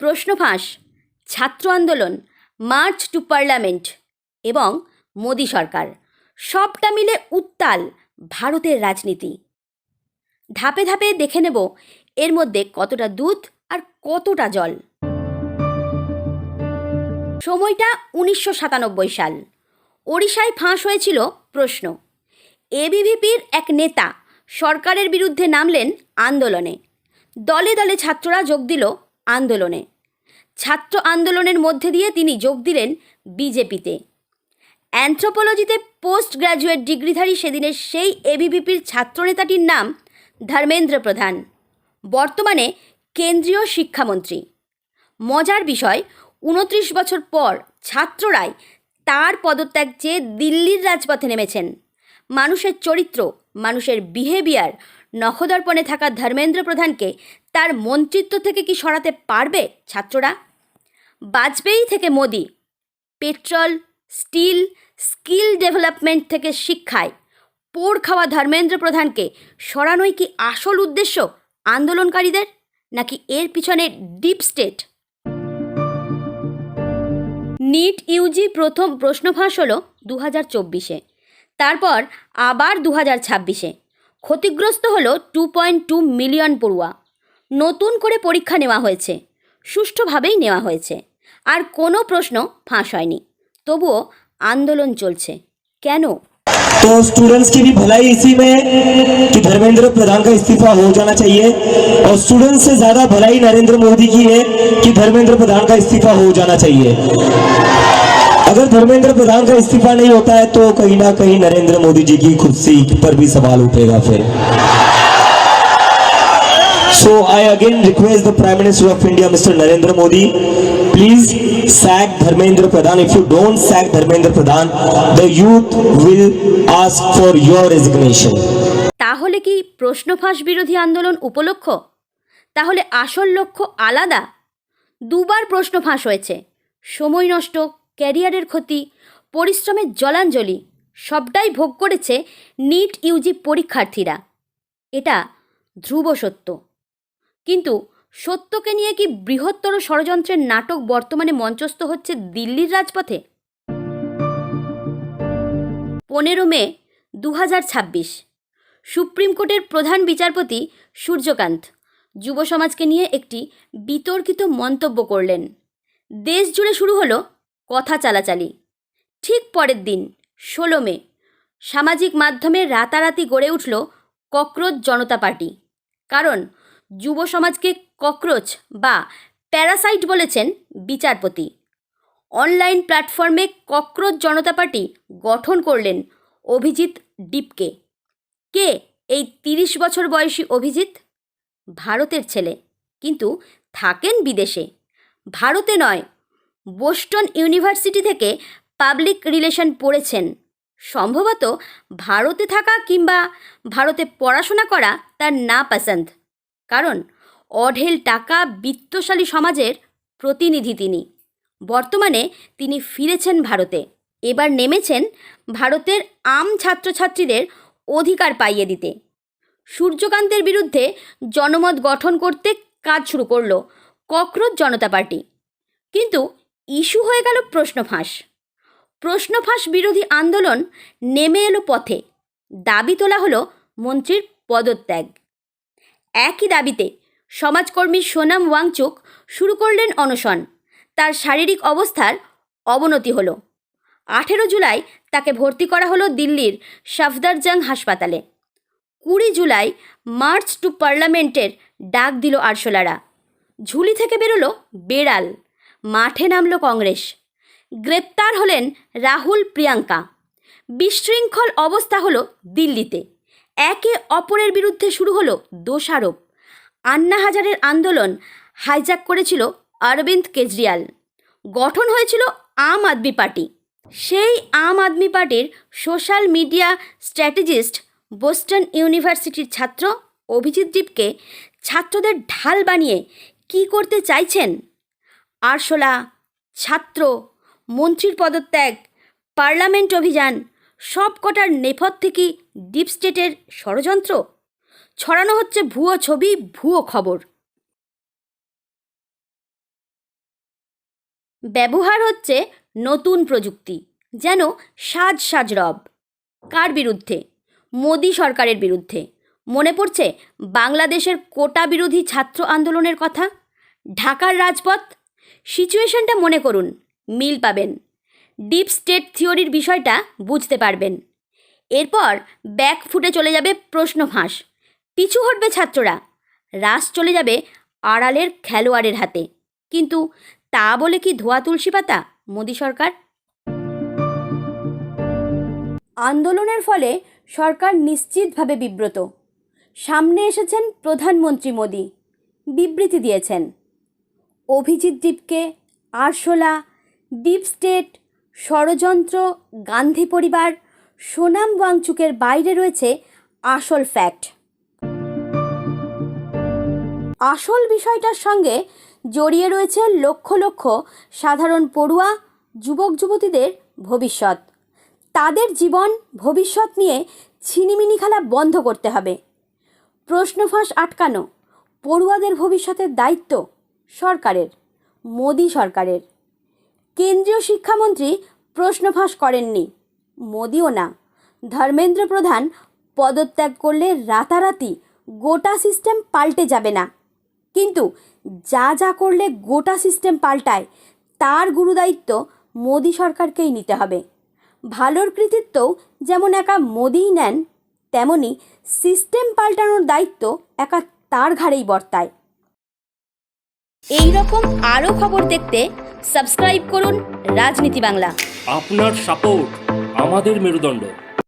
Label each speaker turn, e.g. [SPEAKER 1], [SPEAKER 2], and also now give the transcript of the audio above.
[SPEAKER 1] প্রশ্ন ফাঁস, ছাত্র আন্দোলন, মার্চ টু পার্লামেন্ট এবং মোদি সরকার সবটা মিলে উত্তাল ভারতের রাজনীতি। ধাপে ধাপে দেখে নেব এর মধ্যে কতটা দুধ আর কতটা জল। সময়টা 1997 সাল। ওড়িশায় ফাঁস হয়েছিল প্রশ্ন। এবিভিপির এক নেতা সরকারের বিরুদ্ধে নামলেন আন্দোলনে। দলে দলে ছাত্ররা যোগ দিল আন্দোলনে। ছাত্র আন্দোলনের মধ্যে দিয়ে তিনি যোগ দিলেন বিজেপিতে। অ্যানথ্রোপোলজিতে পোস্ট গ্র্যাজুয়েট ডিগ্রিধারী সেদিনের সেই এবিভিপির ছাত্রনেতাটির নাম ধর্মেন্দ্র প্রধান, বর্তমানে কেন্দ্রীয় শিক্ষামন্ত্রী। মজার বিষয়, 29 বছর পর ছাত্ররাই তার পদত্যাগ চেয়ে দিল্লির রাজপথে নেমেছেন। মানুষের চরিত্র, মানুষের বিহেভিয়ার নখদর্পণে থাকা ধর্মেন্দ্র প্রধানকে তার মন্ত্রিত্ব থেকে কি সরাতে পারবে ছাত্ররা? বাজপেয়ী থেকে Modi, petrol, steel, skill development থেকে শিক্ষায় পোড় খাওয়া ধর্মেন্দ্র প্রধানকে সরানোই কি আসল উদ্দেশ্য আন্দোলনকারীদের, নাকি এর পিছনে ডিপ স্টেট? নিট ইউজি প্রথম প্রশ্ন ফাঁস হলো 2024-এ, তারপর আবার 2026-এ। ক্ষতিগ্রস্ত হলো 2.2 মিলিয়ন পড়ুয়া। নতুন করে পরীক্ষা নেওয়া হয়েছে, সুষ্ঠুভাবেই নেওয়া হয়েছে, আর কোনো প্রশ্ন ফাঁস হয়নি। তবুও আন্দোলন চলছে কেন?
[SPEAKER 2] तो स्टूडेंट्स की भी भलाई इसी में कि धर्मेंद्र प्रधान का इस्तीफा हो जाना चाहिए, और स्टूडेंट्स से ज्यादा भलाई नरेंद्र मोदी की है कि धर्मेंद्र प्रधान का इस्तीफा हो जाना चाहिए। अगर धर्मेंद्र प्रधान का इस्तीफा नहीं होता है तो कहीं ना कहीं नरेंद्र मोदी जी की कुर्सी पर भी सवाल उठेगा फिर। So I again request the Prime Minister of India, Mr. Narendra Modi, please sack Dharmendra Pradhan. If you don't sack Dharmendra Pradhan, the youth will ask for your resignation.
[SPEAKER 1] তাহলে কি প্রশ্ন ফাঁস বিরোধী আন্দোলন উপলক্ষ? তাহলে আসল লক্ষ্য আলাদা? দুবার প্রশ্ন ফাঁস হয়েছে। সময় নষ্ট, ক্যারিয়ারের ক্ষতি, পরিশ্রমের জলাঞ্জলি সবটাই ভোগ করেছে নিট ইউজি পরীক্ষার্থীরা। এটা ধ্রুব সত্য। কিন্তু সত্যকে নিয়ে কি বৃহত্তর ষড়যন্ত্রের নাটক বর্তমানে মঞ্চস্থ হচ্ছে দিল্লির রাজপথে? 15 মে 2026 সুপ্রিম কোর্টের প্রধান বিচারপতি সূর্যকান্ত যুব সমাজকে নিয়ে একটি বিতর্কিত মন্তব্য করলেন। দেশ জুড়ে শুরু হলো কথা চালাচালি। ঠিক পরের দিন 16 মে সামাজিক মাধ্যমে রাতারাতি গড়ে উঠল ককরোচ জনতা পার্টি। কারণ যুব সমাজকে ককরোচ বা প্যারাসাইট বলেছেন বিচারপতি। অনলাইন প্ল্যাটফর্মে ককরোচ জনতা পার্টি গঠন করলেন অভিজিৎ ডিপকে। কে এই 30 বছর বয়সী অভিজিৎ? ভারতের ছেলে, কিন্তু থাকেন বিদেশে। ভারতে নয়, বোস্টন ইউনিভার্সিটি থেকে পাবলিক রিলেশন পড়েছেন। সম্ভবত ভারতে থাকা কিংবা ভারতে পড়াশোনা করা তার না পছন্দ। কারণ অঢেল টাকা, বিত্তশালী সমাজের প্রতিনিধি তিনি। বর্তমানে তিনি ফিরেছেন ভারতে। এবার নেমেছেন ভারতের আম ছাত্রছাত্রীদের অধিকার পাইয়ে দিতে। সূর্যকান্তের বিরুদ্ধে জনমত গঠন করতে কাজ শুরু করল ককরোচ জনতা পার্টি। কিন্তু ইস্যু হয়ে গেল প্রশ্ন ফাঁস। প্রশ্ন ফাঁস বিরোধী আন্দোলন নেমে এলো পথে। দাবি তোলা হলো মন্ত্রীর পদত্যাগ। একই দাবিতে সমাজকর্মী সোনাম ওয়াংচুক শুরু করলেন অনশন। তার শারীরিক অবস্থার অবনতি হলো। 18 জুলাই তাকে ভর্তি করা হলো দিল্লির সাফদারজং হাসপাতালে। 20 জুলাই মার্চ টু পার্লামেন্টের ডাক দিল আরশোলারা। ঝুলি থেকে বেরোলো বেড়াল। মাঠে নামল কংগ্রেস। গ্রেপ্তার হলেন রাহুল, প্রিয়াঙ্কা। বিশৃঙ্খল অবস্থা হলো দিল্লিতে। একে অপরের বিরুদ্ধে শুরু হলো দোষারোপ। আন্না হাজারের আন্দোলন হাইজ্যাক করেছিল অরবিন্দ কেজরিওয়াল। গঠন হয়েছিল আম আদমি পার্টি। সেই আম আদমি পার্টির সোশ্যাল মিডিয়া স্ট্র্যাটেজিস্ট বোস্টন ইউনিভার্সিটির ছাত্র অভিজিৎ ডিপকে ছাত্রদের ঢাল বানিয়ে কি করতে চাইছেন? আরশোলা, ছাত্র, মন্ত্রীর পদত্যাগ, পার্লামেন্ট অভিযান সব কটার নেপথ্যে কি ডিপ স্টেটের ষড়যন্ত্র? ছড়ানো হচ্ছে ভুয়ো ছবি, ভুয়ো খবর। ব্যবহার হচ্ছে নতুন প্রযুক্তি, যেন সাজ সাজ রব। কার বিরুদ্ধে? মোদি সরকারের বিরুদ্ধে। মনে পড়ছে বাংলাদেশের কোটা বিরোধী ছাত্র আন্দোলনের কথা, ঢাকার রাজপথ। সিচুয়েশনটা মনে করুন, মিল পাবেন। ডিপ স্টেট থিওরির বিষয়টা বুঝতে পারবেন। এরপর ব্যাক ফুটে চলে যাবে প্রশ্ন ফাঁস, পিছু হটবে ছাত্ররা, রাস চলে যাবে আড়ালের খেলোয়াড়ের হাতে। কিন্তু তা বলে কি ধোয়া তুলসী পাতা মোদি সরকার? আন্দোলনের ফলে সরকার নিশ্চিতভাবে বিব্রত। সামনে এসেছেন প্রধানমন্ত্রী মোদি, বিবৃতি দিয়েছেন। অভিজিৎ দীপকে, আরশোলা, ডিপ স্টেট, ষড়যন্ত্র, গান্ধী পরিবার, সোনাম ওয়াংচুকের বাইরে রয়েছে আসল ফ্যাক্ট। আসল বিষয়টার সঙ্গে জড়িয়ে রয়েছে লক্ষ লক্ষ সাধারণ পড়ুয়া, যুবক যুবতীদের ভবিষ্যৎ। তাদের জীবন ভবিষ্যৎ নিয়ে ছিনিমিনি খেলা বন্ধ করতে হবে। প্রশ্ন ফাঁস আটকানো, পড়ুয়াদের ভবিষ্যতের দায়িত্ব সরকারের, মোদি সরকারের। কেন্দ্রীয় শিক্ষামন্ত্রী প্রশ্ন ফাঁস করেননি, মোদিও না। ধর্মেন্দ্র প্রধান পদত্যাগ করলে রাতারাতি গোটা সিস্টেম পাল্টে যাবে না, কিন্তু যা যা করলে গোটা সিস্টেম পাল্টায় তার গুরুদায়িত্ব মোদি সরকারকেই নিতে হবে। ভালোর কৃতিত্বও যেমন একা মোদিই নেন, তেমনি সিস্টেম পাল্টানোর দায়িত্ব একা তার ঘাড়েই বর্তায়। এই রকম আরও খবর দেখতে সাবস্ক্রাইব করুন রাজনীতি বাংলা।
[SPEAKER 3] আপনার সাপোর্ট আমাদের মেরুদণ্ড।